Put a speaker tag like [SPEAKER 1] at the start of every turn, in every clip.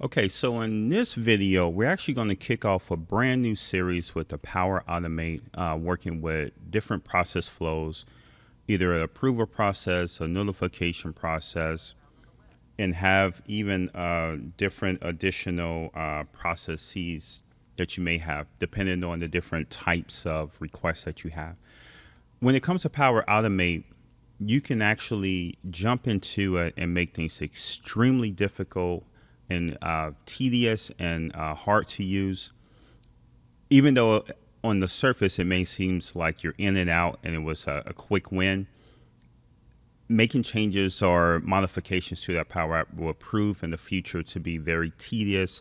[SPEAKER 1] Okay, so in this video, we're actually going to kick off a brand new series with the Power Automate, working with different process flows, either an approval process, a notification process, and have even different additional processes that you may have, depending on the different types of requests that you have. When it comes to Power Automate, you can actually jump into it and make things extremely difficult and tedious and hard to use. Even though on the surface it may seem like you're in and out and it was a quick win, making changes or modifications to that Power App will prove in the future to be very tedious,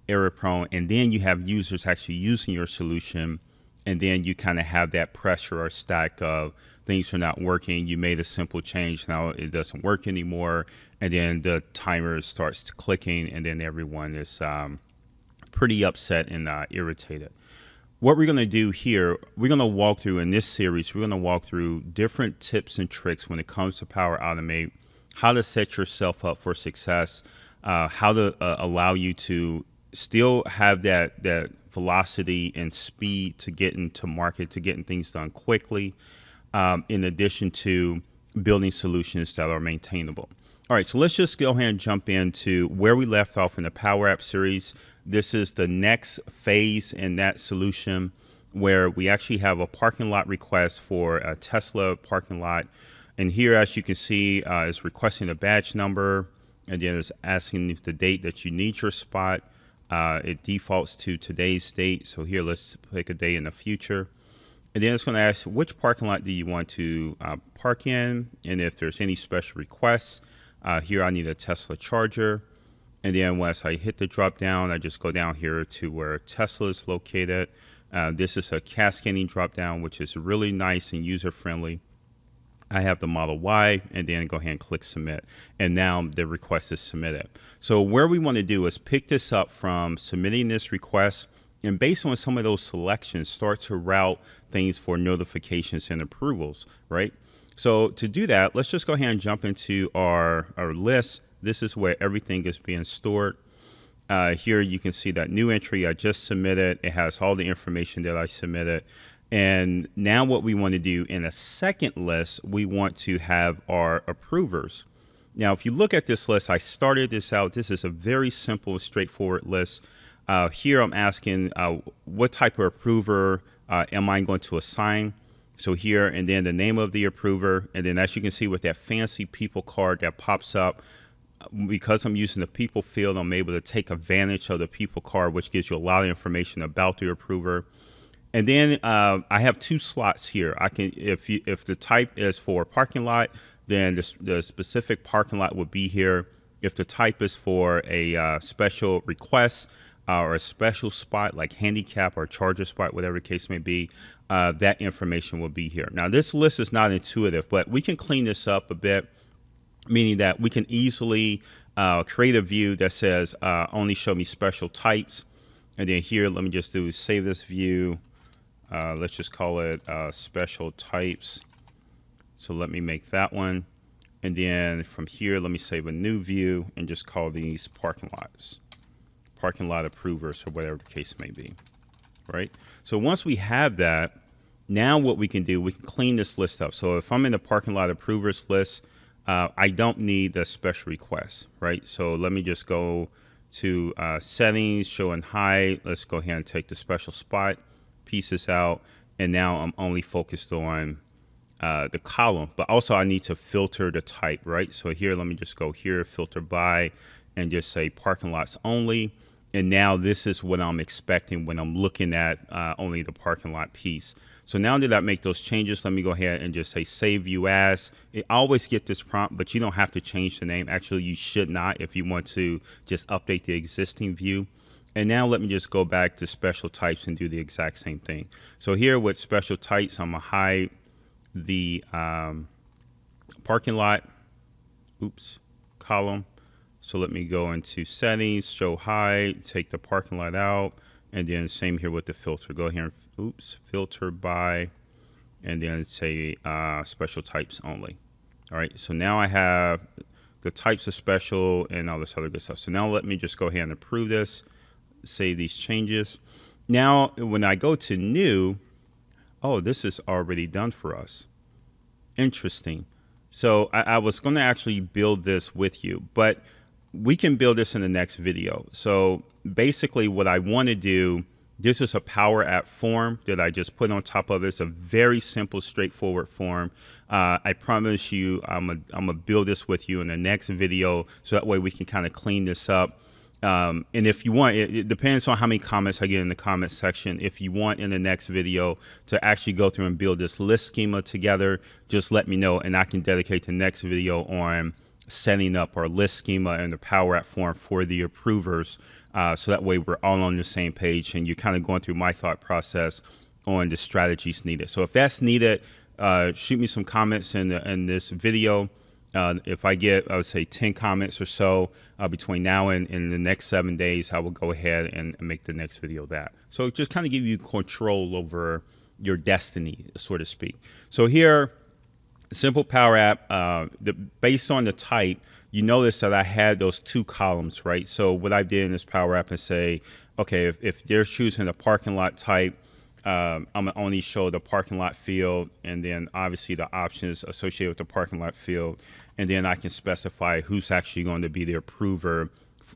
[SPEAKER 1] error prone, and then you have users actually using your solution, and then you kind of have that pressure or stack of things are not working. You made a simple change, now it doesn't work anymore, and then the timer starts clicking, and then everyone is pretty upset and irritated. What we're going to do here, we're going to walk through in this series, we're going to walk through different tips and tricks when it comes to Power Automate, how to set yourself up for success, how to allow you to still have that velocity and speed to get into market, to getting things done quickly, in addition to building solutions that are maintainable. All right, so let's just go ahead and jump into where we left off in the Power App series. This is the next phase in that solution where we actually have a parking lot request for a Tesla parking lot. And here, as you can see, is requesting a badge number, and then it's asking if the date that you need your spot. It defaults to today's date. So here, let's pick a day in the future. And then it's going to ask which parking lot do you want to park in, and if there's any special requests. Here I need a Tesla charger. And then once I hit the drop down, I just go down here to where Tesla is located. This is a cascading drop down, which is really nice and user friendly. I have the Model Y, and then go ahead and click submit. And now the request is submitted. So where we want to do is pick this up from submitting this request, and based on some of those selections, start to route things for notifications and approvals, right? So to do that, let's just go ahead and jump into our list. This is where everything is being stored. Here you can see that new entry I just submitted. It has all the information that I submitted. And now what we want to do in a second list, we want to have our approvers. Now, if you look at this list, I started this out. This is a very simple, straightforward list. Here I'm asking what type of approver am I going to assign? So here, and then the name of the approver. And then as you can see with that fancy people card that pops up, because I'm using the people field, I'm able to take advantage of the people card, which gives you a lot of information about the approver. And then I have two slots here. I can, if the type is for parking lot, then the specific parking lot would be here. If the type is for a special request or a special spot like handicap or charger spot, whatever the case may be, that information will be here. Now, this list is not intuitive, but we can clean this up a bit, meaning that we can easily create a view that says only show me special types. And then here, let me just do save this view. Let's just call it special types. So let me make that one. And then from here, let me save a new view and just call these parking lots, parking lot approvers, or whatever the case may be, right? So once we have that, now what we can do, we can clean this list up. So if I'm in the parking lot approvers list, I don't need the special request, right? So let me just go to settings, show and hide. Let's go ahead and take the special spot pieces out. And now I'm only focused on the column, but also I need to filter the type, right? So here, let me just go here, filter by, and just say parking lots only. And now this is what I'm expecting when I'm looking at only the parking lot piece. So now that I make those changes, let me go ahead and just say save view as. It always get this prompt, but you don't have to change the name. Actually, you should not if you want to just update the existing view. And now let me just go back to special types and do the exact same thing. So here with special types, I'm gonna hide the parking lot, column. So let me go into settings, show hide, take the parking lot out, and then same here with the filter. Go here and filter by, and then say special types only. All right, so now I have the types of special and all this other good stuff. So now let me just go ahead and approve this, save these changes. Now, when I go to new, oh, this is already done for us. Interesting. So I was going to actually build this with you, but we can build this in the next video. So basically what I want to do, this is a Power App form that I just put on top of it. It's a very simple, straightforward form. I promise you I'm gonna build this with you in the next video, so that way we can kind of clean this up. And if you want, it depends on how many comments I get in the comment section. If you want in the next video to actually go through and build this list schema together, just let me know, and I can dedicate the next video on setting up our list schema and the Power App form for the approvers. So that way we're all on the same page, and you're kind of going through my thought process on the strategies needed. So if that's needed, shoot me some comments in this video. If I get, I would say 10 comments or so between now and in the next 7 days, I will go ahead and make the next video that. So just kind of give you control over your destiny, so to speak. So here, simple Power App, based on the type, you notice that I had those 2 columns, right? So what I did in this Power App is say, okay, if they're choosing a parking lot type, I'm gonna only show the parking lot field, and then obviously the options associated with the parking lot field, and then I can specify who's actually going to be the approver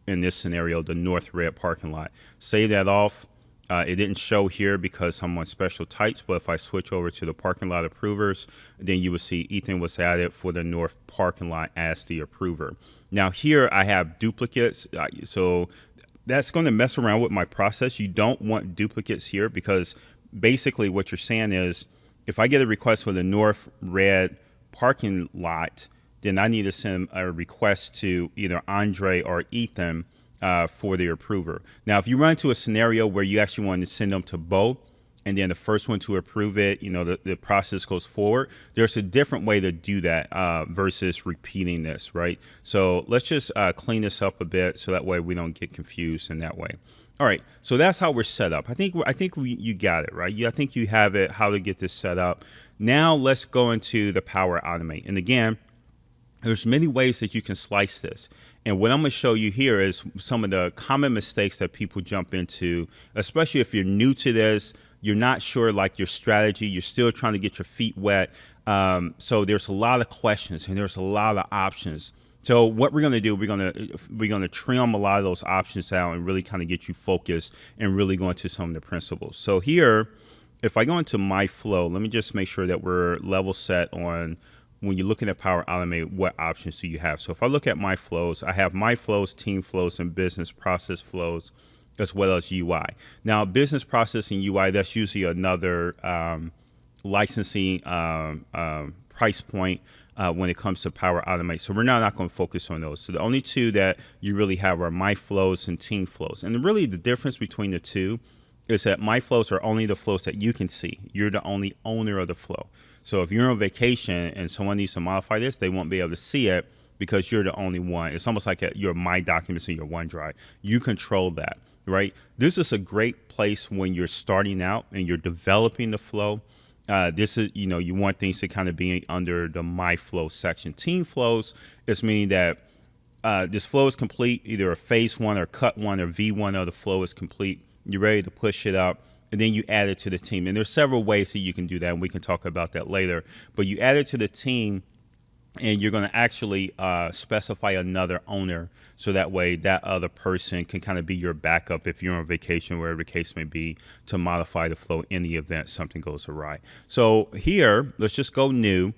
[SPEAKER 1] in this scenario, the North Red parking lot. Save that off. It didn't show here because I'm on special types, but if I switch over to the parking lot approvers, then you will see Ethan was added for the North parking lot as the approver. Now here I have duplicates, so that's going to mess around with my process. You don't want duplicates here, because basically what you're saying is, if I get a request for the North Red parking lot, then I need to send a request to either Andre or Ethan for the approver. Now, if you run into a scenario where you actually want to send them to both, and then the first one to approve it, the process goes forward, there's a different way to do that versus repeating this, right? So let's just clean this up a bit so that way we don't get confused in that way. All right, so that's how we're set up. I think you got it, right? I think you have it, how to get this set up. Now let's go into the Power Automate. And again, there's many ways that you can slice this. And what I'm going to show you here is some of the common mistakes that people jump into, especially if you're new to this, you're not sure like your strategy, you're still trying to get your feet wet. So there's a lot of questions and there's a lot of options. So what we're going to do, we're going to trim a lot of those options out and really kind of get you focused and really go into some of the principles. So here, if I go into my flow, let me just make sure that we're level set on when you're looking at Power Automate, what options do you have? So if I look at my flows, I have my flows, team flows, and business process flows, as well as UI. Now, business process and UI, that's usually another licensing price point when it comes to Power Automate. So we're not going to focus on those. So the only 2 that you really have are my flows and team flows. And really the difference between the 2 is that my flows are only the flows that you can see. You're the only owner of the flow. So if you're on vacation and someone needs to modify this, they won't be able to see it because you're the only one. It's almost like your My Documents in your OneDrive. You control that, right? This is a great place when you're starting out and you're developing the flow. This is, you want things to kind of be under the My Flow section. Team flows is meaning that this flow is complete, either a phase 1 or cut 1 or V1 of the flow is complete. You're ready to push it up, and then you add it to the team. And there's several ways that you can do that, and we can talk about that later. But you add it to the team, and you're going to actually specify another owner, so that way that other person can kind of be your backup if you're on vacation, wherever the case may be, to modify the flow in the event something goes awry. So here, let's just go new.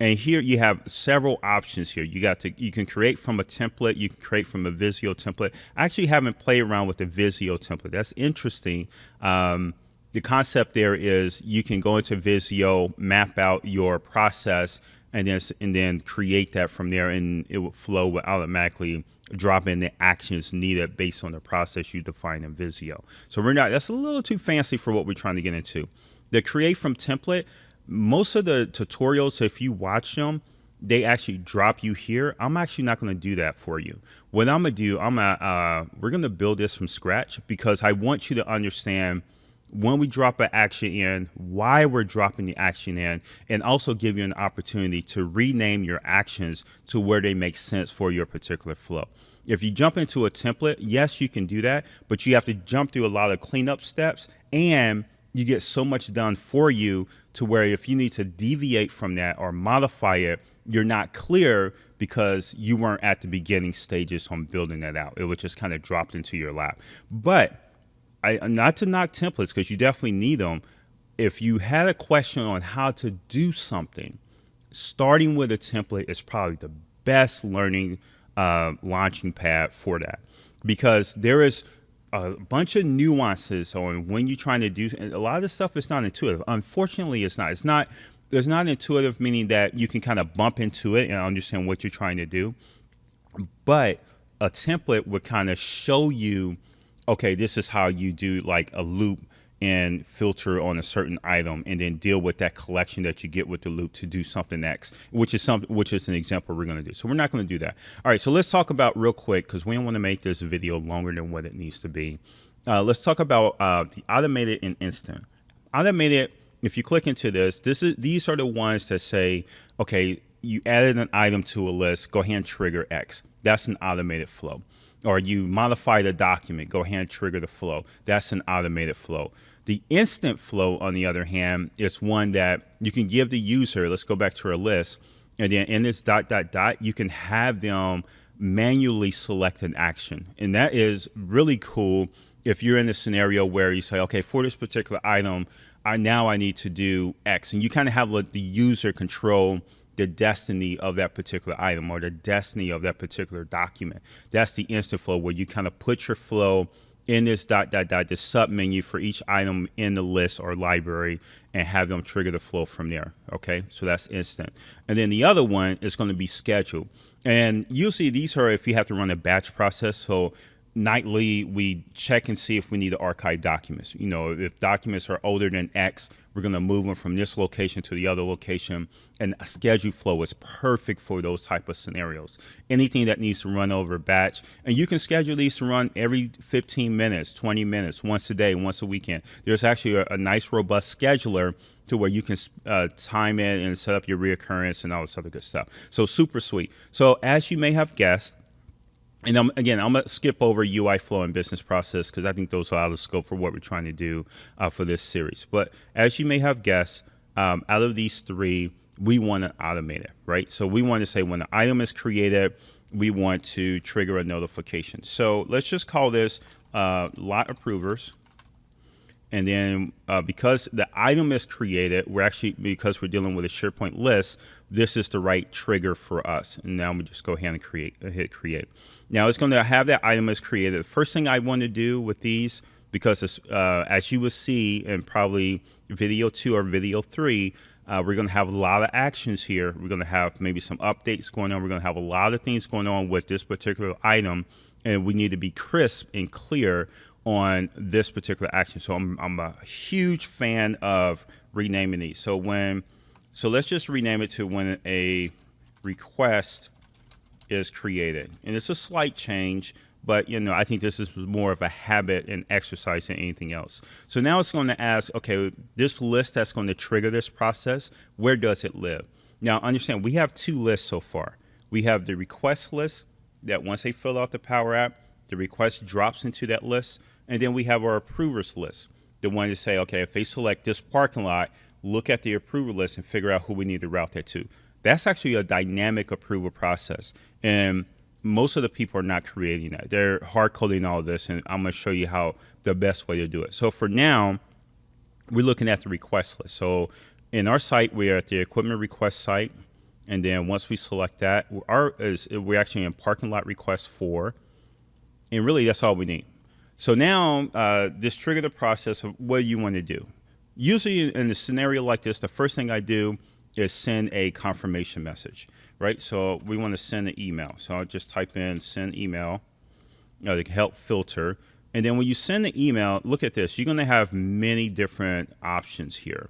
[SPEAKER 1] And here you have several options here. You can create from a template. You can create from a Visio template. I actually haven't played around with the Visio template. That's interesting. The concept there is you can go into Visio, map out your process, and then create that from there, and it will flow will automatically drop in the actions needed based on the process you define in Visio. So that's a little too fancy for what we're trying to get into. The create from template, most of the tutorials, if you watch them, they actually drop you here. I'm actually not going to do that for you. What I'm going to do, we're going to build this from scratch because I want you to understand when we drop an action in, why we're dropping the action in, and also give you an opportunity to rename your actions to where they make sense for your particular flow. If you jump into a template, yes, you can do that, but you have to jump through a lot of cleanup steps, and you get so much done for you to where if you need to deviate from that or modify it, you're not clear because you weren't at the beginning stages on building that out. It was just kind of dropped into your lap. But not to knock templates, because you definitely need them. If you had a question on how to do something, starting with a template is probably the best learning launching pad for that, because there is a bunch of nuances on when you're trying to do, and a lot of the stuff is not intuitive. Unfortunately, it's not. There's not intuitive, meaning that you can kind of bump into it and understand what you're trying to do. But a template would kind of show you, okay, this is how you do like a loop and filter on a certain item, and then deal with that collection that you get with the loop to do something next, which is an example we're going to do. So we're not going to do that. All right, so let's talk about real quick, because we don't want to make this video longer than what it needs to be. Let's talk about the automated and instant. Automated, if you click into these are the ones that say, okay, you added an item to a list, go ahead and trigger X. That's an automated flow. Or you modified a document, go ahead and trigger the flow. That's an automated flow. The instant flow, on the other hand, is one that you can give the user, let's go back to our list, and then in this ... you can have them manually select an action. And that is really cool if you're in a scenario where you say, okay, for this particular item, now I need to do X. And you kind of have the user control the destiny of that particular item or the destiny of that particular document. That's the instant flow, where you kind of put your flow in this ... the sub menu for each item in the list or library, and have them trigger the flow from there. Okay, so that's instant. And then the other one is going to be scheduled. And usually these are if you have to run a batch process. So nightly, we check and see if we need to archive documents. You know, if documents are older than X, we're going to move them from this location to the other location. And a schedule flow is perfect for those type of scenarios. Anything that needs to run over batch. And you can schedule these to run every 15 minutes, 20 minutes, once a day, once a weekend. There's actually a nice, robust scheduler to where you can time in and set up your reoccurrence and all this other good stuff. So super sweet. So as you may have guessed, and I'm going to skip over UI flow and business process, because I think those are out of scope for what we're trying to do for this series. But as you may have guessed, out of these three, we want to automate it, right? So we want to say when the item is created, we want to trigger a notification. So let's just call this lot approvers. And then because the item is created, because we're dealing with a SharePoint list, this is the right trigger for us. And now we just go ahead and hit create. Now it's going to have that item is created. The first thing I want to do with these, because as you will see in probably video 2 or video 3, we're going to have a lot of actions here. We're going to have maybe some updates going on. We're going to have a lot of things going on with this particular item, and we need to be crisp and clear on this particular action. So I'm a huge fan of renaming these. So let's just rename it to when a request is created. And it's a slight change, but you know, I think this is more of a habit and exercise than anything else. So now it's going to ask, okay, this list that's going to trigger this process, where does it live? Now understand, we have 2 lists so far. We have the request list that once they fill out the Power App, the request drops into that list. And then we have our approvers list, the one to say, okay, if they select this parking lot, look at the approval list and figure out who we need to route that to. That's actually a dynamic approval process. And most of the people are not creating that. They're hard coding all of this, and I'm going to show you how the best way to do it. So for now, we're looking at the request list. So in our site, we're at the equipment request site. And then once we select that, we're actually in parking lot request 4. And really, that's all we need. So now this triggered the process of what you want to do. Usually in a scenario like this, the first thing I do is send a confirmation message, right? So we want to send an email. So I'll just type in send email, to help filter. And then when you send the email, look at this. You're going to have many different options here.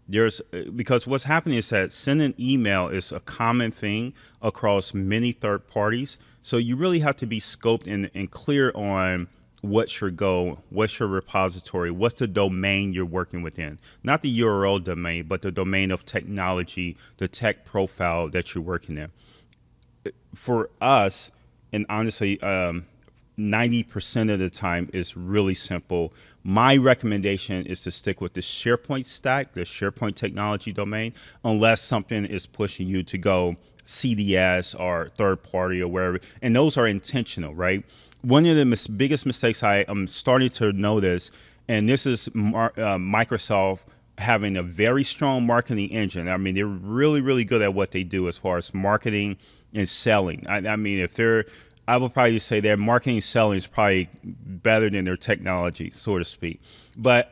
[SPEAKER 1] Because what's happening is that sending email is a common thing across many third parties. So you really have to be scoped and clear on what's your goal, what's your repository, what's the domain you're working within. Not the URL domain, but the domain of technology, the tech profile that you're working in. For us, and honestly, 90% of the time is really simple. My recommendation is to stick with the SharePoint stack, the SharePoint technology domain, unless something is pushing you to go CDS or third party or wherever. And those are intentional, right? One of the biggest mistakes I am starting to notice, and this is Microsoft having a very strong marketing engine. I mean, they're really, really good at what they do as far as marketing and selling. I mean, I would probably say their marketing and selling is probably better than their technology, so to speak. But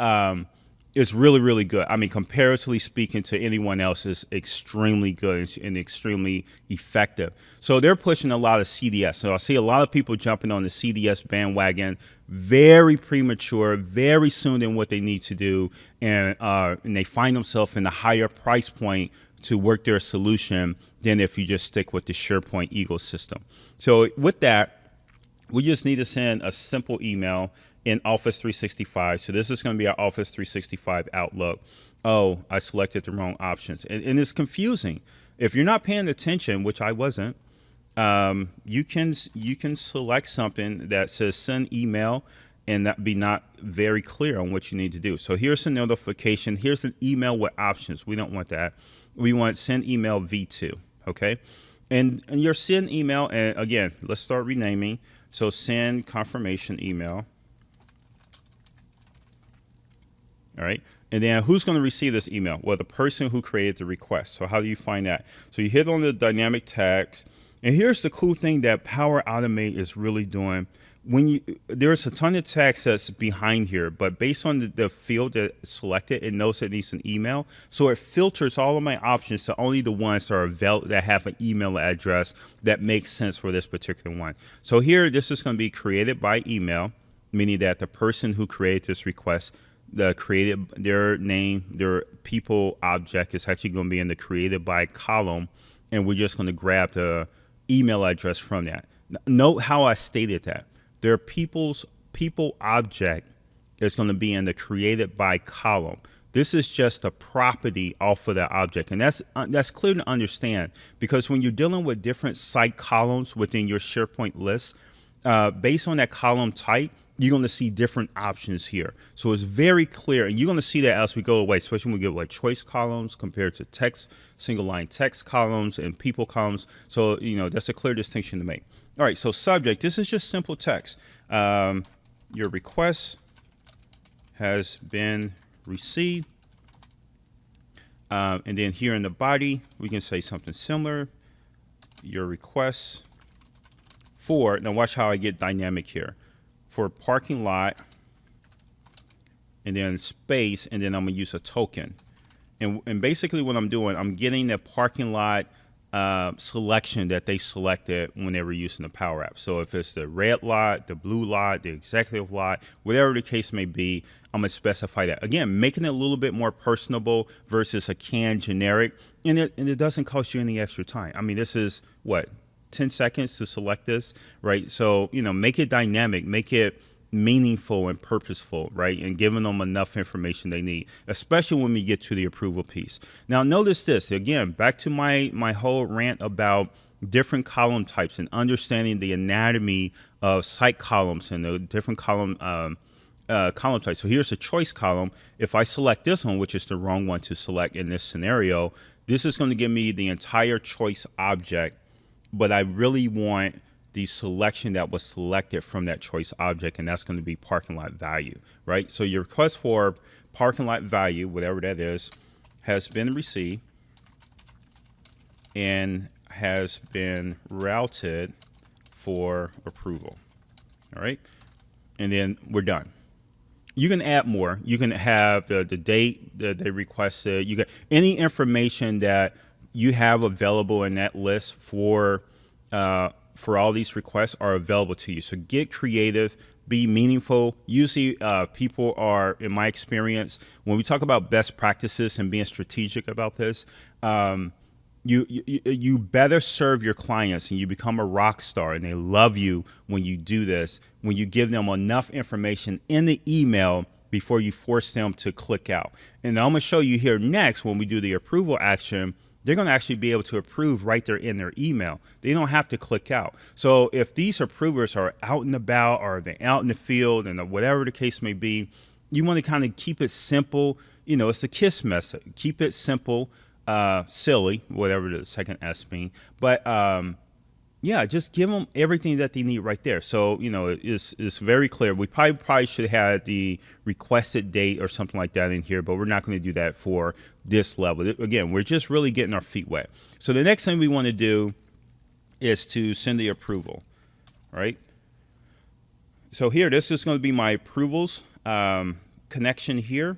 [SPEAKER 1] it's really, really good. I mean, comparatively speaking to anyone else, is extremely good and extremely effective. So they're pushing a lot of CDS. So I see a lot of people jumping on the CDS bandwagon, very premature, very soon than what they need to do, and they find themselves in a higher price point to work their solution than if you just stick with the SharePoint ecosystem. So with that, we just need to send a simple email in Office 365. So this is going to be our Office 365 Outlook. Oh, I selected the wrong options. And it's confusing. If you're not paying attention, which I wasn't, you can select something that says send email and that be not very clear on what you need to do. So here's a notification. Here's an email with options. We don't want that. We want send email V2, okay? And your send email, and again, let's start renaming. So send confirmation email. All right. And then who's going to receive this email? Well, the person who created the request. So how do you find that? So you hit on the dynamic tags. And here's the cool thing that Power Automate is really doing. There's a ton of text that's behind here, but based on the field that's selected, it knows it needs an email. So it filters all of my options to only the ones that have an email address that makes sense for this particular one. So here, this is going to be created by email, meaning that the person who created this request, their name, their people object is actually going to be in the created by column, and we're just going to grab the email address from that. Note how I stated that. Their people object is going to be in the created by column. This is just a property off of that object, and that's clear to understand, because when you're dealing with different site columns within your SharePoint list, based on that column type, you're going to see different options here. So it's very clear, and you're going to see that as we go away, especially when we get like choice columns compared to text, single line text columns and people columns. So, that's a clear distinction to make. All right, so subject, this is just simple text. Your request has been received. And then here in the body, we can say something similar. Your request for, now watch how I get dynamic here. For parking lot, and then space, and then I'm gonna use a token. And basically what I'm doing, I'm getting the parking lot selection that they selected when they were using the Power App. So if it's the red lot, the blue lot, the executive lot, whatever the case may be, I'm gonna specify that. Again, making it a little bit more personable versus a canned generic, and it doesn't cost you any extra time. I mean, this is what, 10 seconds to select this, right? So, make it dynamic, make it meaningful and purposeful, right? And giving them enough information they need, especially when we get to the approval piece. Now, notice this, again, back to my whole rant about different column types and understanding the anatomy of site columns and the different column types. So here's a choice column. If I select this one, which is the wrong one to select in this scenario, this is going to give me the entire choice object, but I really want the selection that was selected from that choice object, and that's going to be parking lot value, right? So your request for parking lot value, whatever that is, has been received and has been routed for approval, all right? And then we're done. You can add more. You can have the date that they requested. You get any information that you have available in that list for all these requests are available to you. So get creative, be meaningful. Usually people are, in my experience, when we talk about best practices and being strategic about this, you better serve your clients, and you become a rock star, and they love you when you do this, when you give them enough information in the email before you force them to click out. And I'm going to show you here next, when we do the approval action, they're going to actually be able to approve right there in their email. They don't have to click out. So if these approvers are out and about, or they're out in the field, and whatever the case may be, you want to kind of keep it simple. You know, it's the KISS method. Keep it simple, silly, whatever the second S means. But yeah, just give them everything that they need right there. So, you know, it's very clear. We probably should have had the requested date or something like that in here, but we're not going to do that for this level. Again, we're just really getting our feet wet. So the next thing we want to do is to send the approval, right? So here, this is going to be my approvals connection here.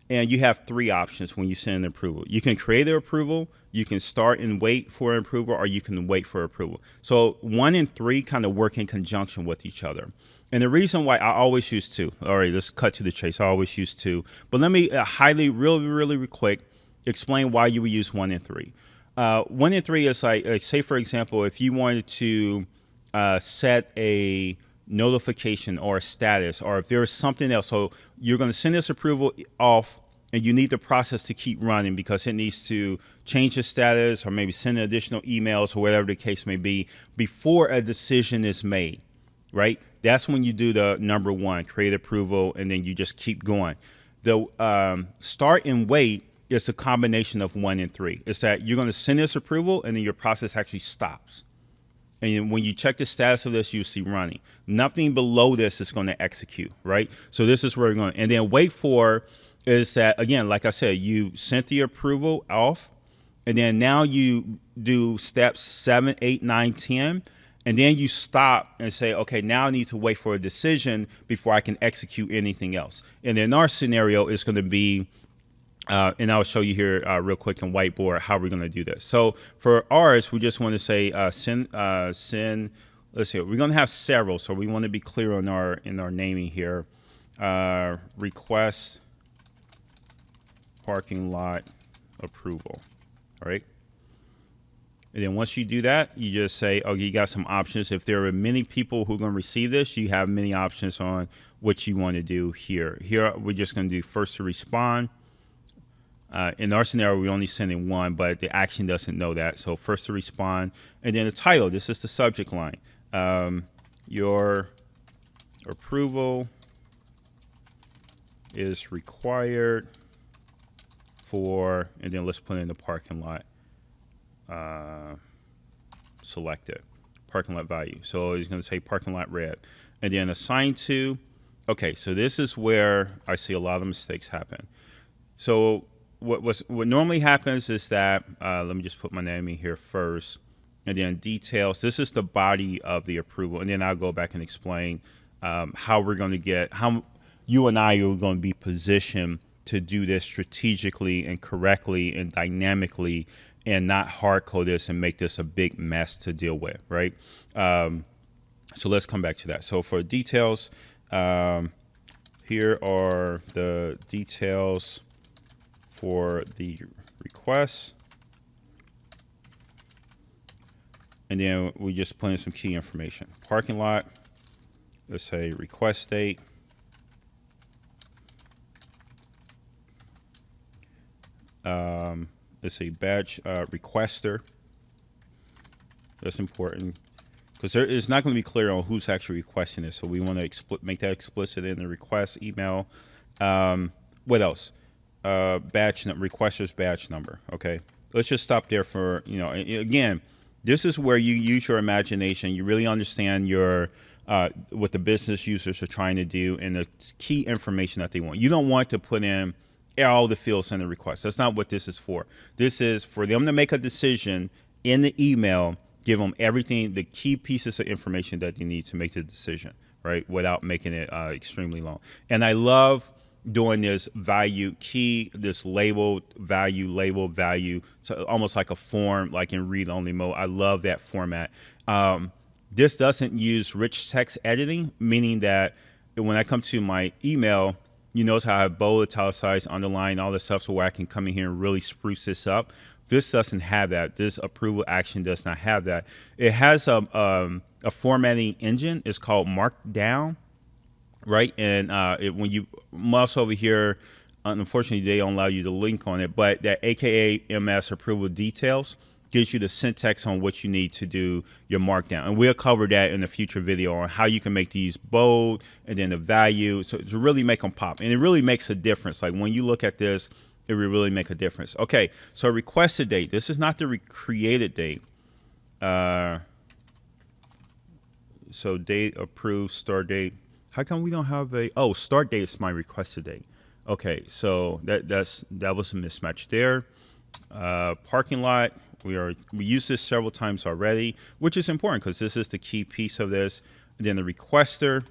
[SPEAKER 1] And you have three options when you send an approval. You can create an approval, you can start and wait for an approval, or you can wait for approval. So 1 and 3 kind of work in conjunction with each other. And the reason why I always use 2, all right, let's cut to the chase. I always use 2. But let me really quick explain why you would use 1 and 3. 1 and 3 is like, say, for example, if you wanted to set a notification or a status, or if there's something else. So you're going to send this approval off, and you need the process to keep running because it needs to change the status, or maybe send additional emails, or whatever the case may be, before a decision is made, right? That's when you do the number 1, create approval, and then you just keep going. The start and wait is a combination of 1 and 3. It's that you're going to send this approval, and then your process actually stops. And when you check the status of this, you see running. Nothing below this is going to execute, right? So this is where we're going. And then wait for is that, again, like I said, you sent the approval off, and then now you do steps 7, 8, 9, 10, and then you stop and say, okay, now I need to wait for a decision before I can execute anything else. And in our scenario, it's going to be and I'll show you here real quick on whiteboard how we're going to do this. So for ours, we just want to say send. Let's see, we're going to have several, so we want to be clear on our naming here. Request parking lot approval. All right. And then once you do that, you just say, oh, you got some options. If there are many people who are going to receive this, you have many options on what you want to do here. Here, we're just going to do first to respond. In our scenario, we're only sending 1, but the action doesn't know that. So first to respond, and then the title. This is the subject line. Your approval is required for, and then let's put in the parking lot selected, parking lot value. So he's going to say parking lot red, and then assigned to. Okay, so this is where I see a lot of mistakes happen. So what normally happens is that, let me just put my name in here first, and then details. This is the body of the approval, and then I'll go back and explain how we're going to get, how you and I are going to be positioned to do this strategically and correctly and dynamically, and not hard code this and make this a big mess to deal with, right? So let's come back to that. So for details, here are the details for the request, and then we just put in some key information. Parking lot, let's say request date, let's say badge requester. That's important because it's not going to be clear on who's actually requesting it, so we want to make that explicit in the request email. What else? Badge requester's badge number. Okay, let's just stop there for, you know, again, this is where you use your imagination. You really understand your what the business users are trying to do and the key information that they want. You don't want to put in all the fields in the request. That's not what this is for. This is for them to make a decision in the email, give them everything, the key pieces of information that they need to make the decision, right, without making it extremely long. And I love doing this value key, this labeled value, so almost like a form, like in read-only mode. I love that format. This doesn't use rich text editing, meaning that when I come to my email, you notice how I have bold, italicized, underline, all this stuff, so where I can come in here and really spruce this up. This doesn't have that. This approval action does not have that. It has a formatting engine. It's called Markdown, right? And when you mouse over here, unfortunately, they don't allow you to link on it, but that AKA MS approval details gives you the syntax on what you need to do your markdown. And we'll cover that in a future video on how you can make these bold and then the value. So to really make them pop. And it really makes a difference. Like when you look at this, it will really make a difference. Okay, so requested date. This is not the created date. So date approved, start date. How come we don't have start date is my requested date. Okay, so that was a mismatch there. Parking lot. We used this several times already, which is important because this is the key piece of this. And then the requester.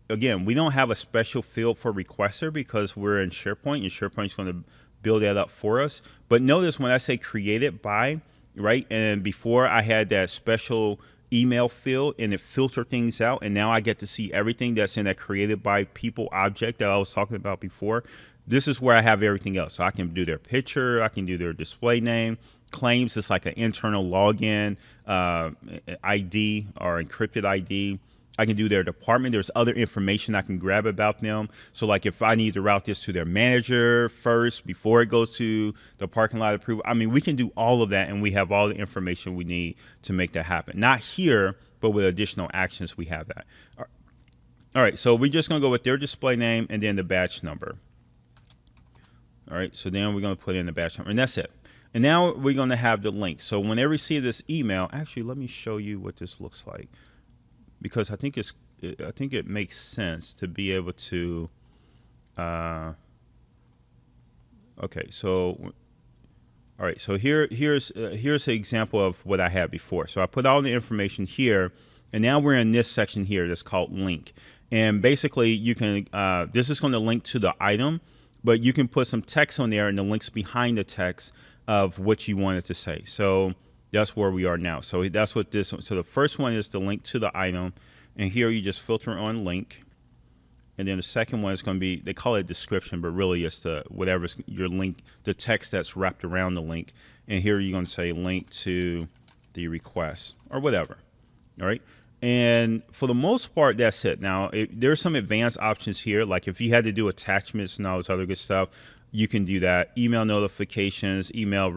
[SPEAKER 1] Again, we don't have a special field for requester because we're in SharePoint, and SharePoint's going to build that up for us. But notice when I say created by, right? And before I had that special email field and it filtered things out, and now I get to see everything that's in that created by people object that I was talking about before. This is where I have everything else. So I can do their picture, I can do their display name. Claims is like an internal login ID or encrypted ID. I can do their department. There's other information I can grab about them. So like if I need to route this to their manager first before it goes to the parking lot approval, I mean, we can do all of that, and we have all the information we need to make that happen. Not here, but with additional actions, we have that. All right, so we're just going to go with their display name and then the batch number. All right, so then we're going to put in the batch number, and that's it. And now we're going to have the link. So when they receive this email, actually, let me show you what this looks like, because I think it makes sense to be able to. Okay, so all right, so here's an example of what I had before. So I put all the information here, and now we're in this section here that's called link. And basically, you can this is going to link to the item, but you can put some text on there and the links behind the text of what you wanted to say. So that's where we are now. So that's what this. So the first one is the link to the item, and here you just filter on link. And then the second one is going to be, they call it description, but really it's the whatever's your link, the text that's wrapped around the link. And here you're going to say link to the request or whatever. All right. And for the most part, that's it. Now, there's some advanced options here. Like if you had to do attachments and all this other good stuff, you can do that. Email notifications, email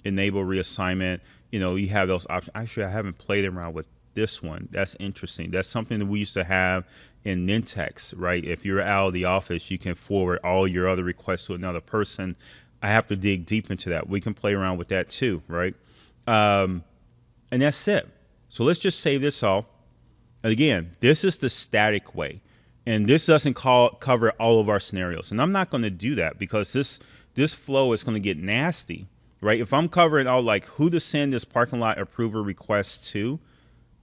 [SPEAKER 1] enable reassignment. You know, you have those options. Actually, I haven't played around with this one. That's interesting. That's something that we used to have in Nintex, right? If you're out of the office, you can forward all your other requests to another person. I have to dig deep into that. We can play around with that too, right? And that's it. So let's just save this all. And again, this is the static way. And this doesn't cover all of our scenarios. And I'm not going to do that because this flow is going to get nasty, right? If I'm covering all like who to send this parking lot approval request to,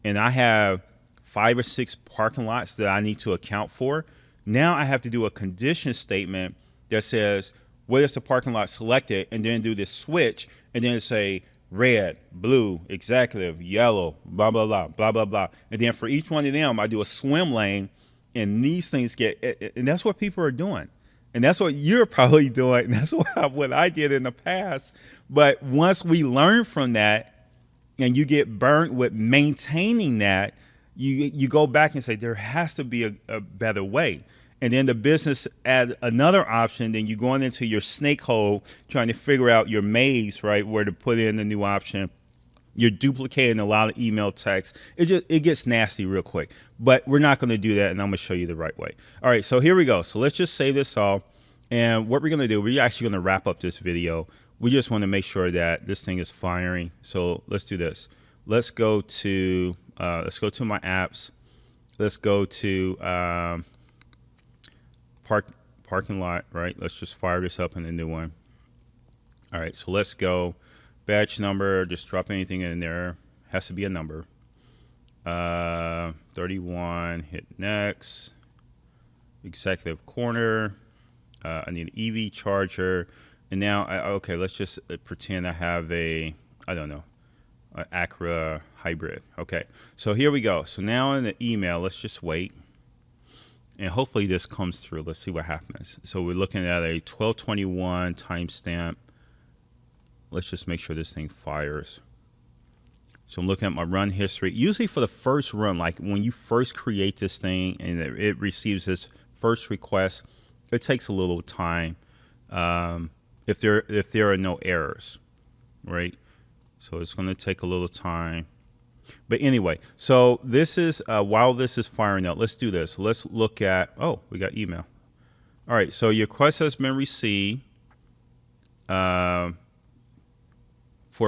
[SPEAKER 1] and I have 5 or 6 parking lots that I need to account for, now I have to do a condition statement that says, where is the parking lot selected, and then do this switch, and then say red, blue, executive, yellow, blah, blah, blah, blah, blah, blah. And then for each one of them, I do a swim lane, and these things and that's what people are doing. And that's what you're probably doing. And that's what I did in the past. But once we learn from that, and you get burnt with maintaining that, you go back and say, there has to be a better way. And then the business add another option, then you're going into your snake hole, trying to figure out your maze, right, where to put in the new option. You're duplicating a lot of email text. It gets nasty real quick. But we're not going to do that, and I'm going to show you the right way. All right, so here we go. So let's just save this all. And what we're going to do, we're actually going to wrap up this video. We just want to make sure that this thing is firing. So let's do this. Let's go to my apps. Let's go to parking lot, right? Let's just fire this up in the new one. All right, so let's go. Batch number, just drop anything in there. Has to be a number. 31, hit next. Executive corner. I need an EV charger. And now, okay, let's just pretend I have an Acura hybrid. Okay, so here we go. So now in the email, let's just wait. And hopefully this comes through. Let's see what happens. So we're looking at a 12/21 timestamp. let's just make sure this thing fires. So I'm looking at my run history. Usually for the first run, like when you first create this thing and it receives this first request, it takes a little time if there are no errors, right? So it's going to take a little time. But anyway, so this is while this is firing out, let's do this. Let's look at, oh, we got email. All right, so your request has been received for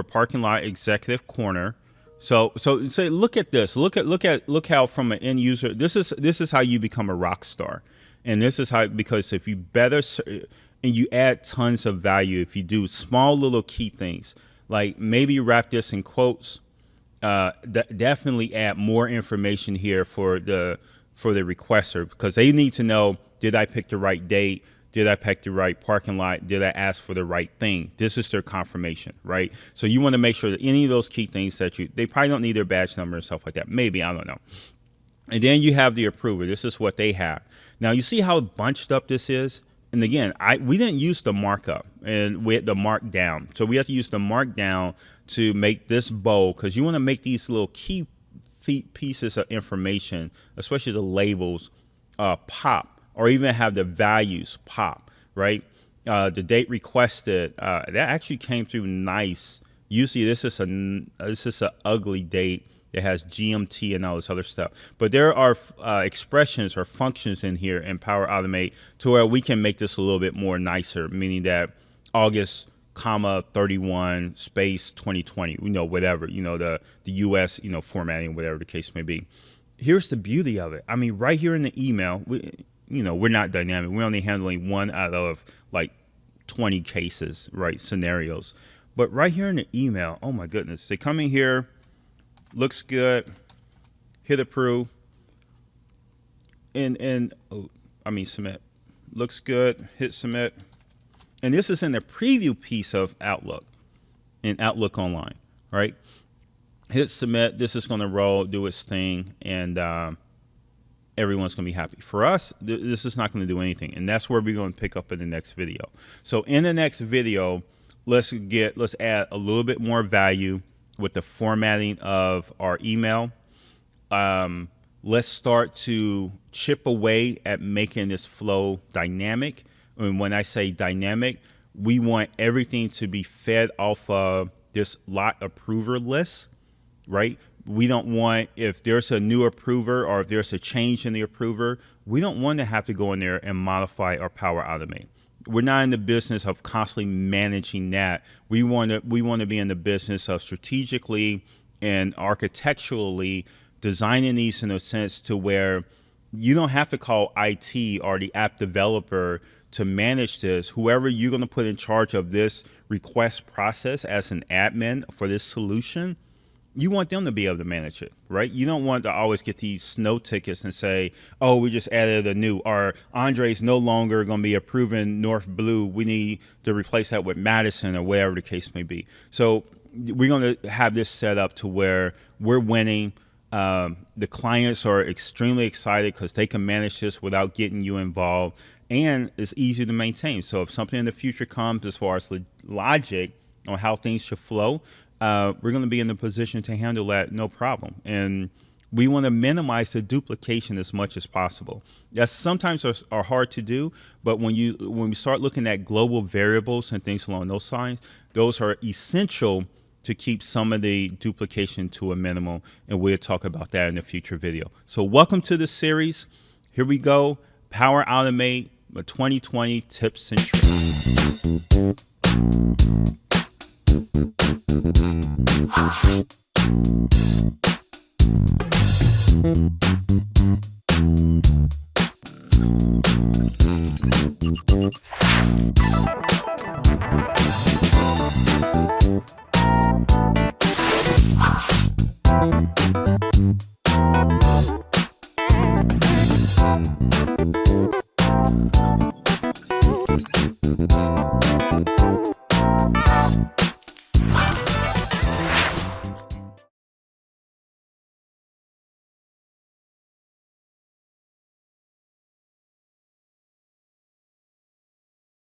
[SPEAKER 1] parking lot executive corner. So say, look at this. Look how from an end user, this is how you become a rock star. And this is how, because if you better, and you add tons of value, if you do small little key things, like maybe you wrap this in quotes, definitely add more information here for the requester, because they need to know, did I pick the right date? Did I pick the right parking lot? Did I ask for the right thing? This is their confirmation, right? So you want to make sure that any of those key things that they probably don't need their badge number and stuff like that. Maybe, I don't know. And then you have the approver. This is what they have. Now you see how bunched up this is? And again, we didn't use the markup, and we had the markdown. So we have to use the markdown to make this bold, because you want to make these little key pieces of information, especially the labels, pop, or even have the values pop, right? The date requested, that actually came through nice. Usually this is an ugly date that has GMT and all this other stuff. But there are expressions or functions in here in Power Automate to where we can make this a little bit more nicer, meaning that August, 31 space 2020, whatever, the US, formatting, whatever the case may be. Here's the beauty of it. I mean, right here in the email, we're not dynamic. We're only handling one out of like 20 cases, right? Scenarios. But right here in the email, oh my goodness, they come in here, looks good, hit approve, submit. Looks good, hit submit. And this is in the preview piece of Outlook, in Outlook Online, right? Hit submit. This is going to roll, do its thing, and everyone's going to be happy. For us, this is not going to do anything, and that's where we're going to pick up in the next video. So in the next video, let's add a little bit more value with the formatting of our email. Let's start to chip away at making this flow dynamic. And when I say dynamic, we want everything to be fed off of this lot approver list, right? We don't want, if there's a new approver or if there's a change in the approver, we don't want to have to go in there and modify our Power Automate. We're not in the business of constantly managing that. We want to be in the business of strategically and architecturally designing these in a sense to where you don't have to call IT or the app developer to manage this. Whoever you're going to put in charge of this request process as an admin for this solution, you want them to be able to manage it, right? You don't want to always get these snow tickets and say, oh, we just added a new, or Andre's no longer going to be approving North Blue. We need to replace that with Madison or whatever the case may be. So we're going to have this set up to where we're winning. The clients are extremely excited because they can manage this without getting you involved, and it's easy to maintain. So if something in the future comes as far as logic on how things should flow, we're going to be in the position to handle that no problem. And we want to minimize the duplication as much as possible. That's sometimes are hard to do, but when we start looking at global variables and things along those lines, those are essential to keep some of the duplication to a minimum, and we'll talk about that in a future video. So welcome to the series. Here we go. Power Automate 2020 tips and tricks.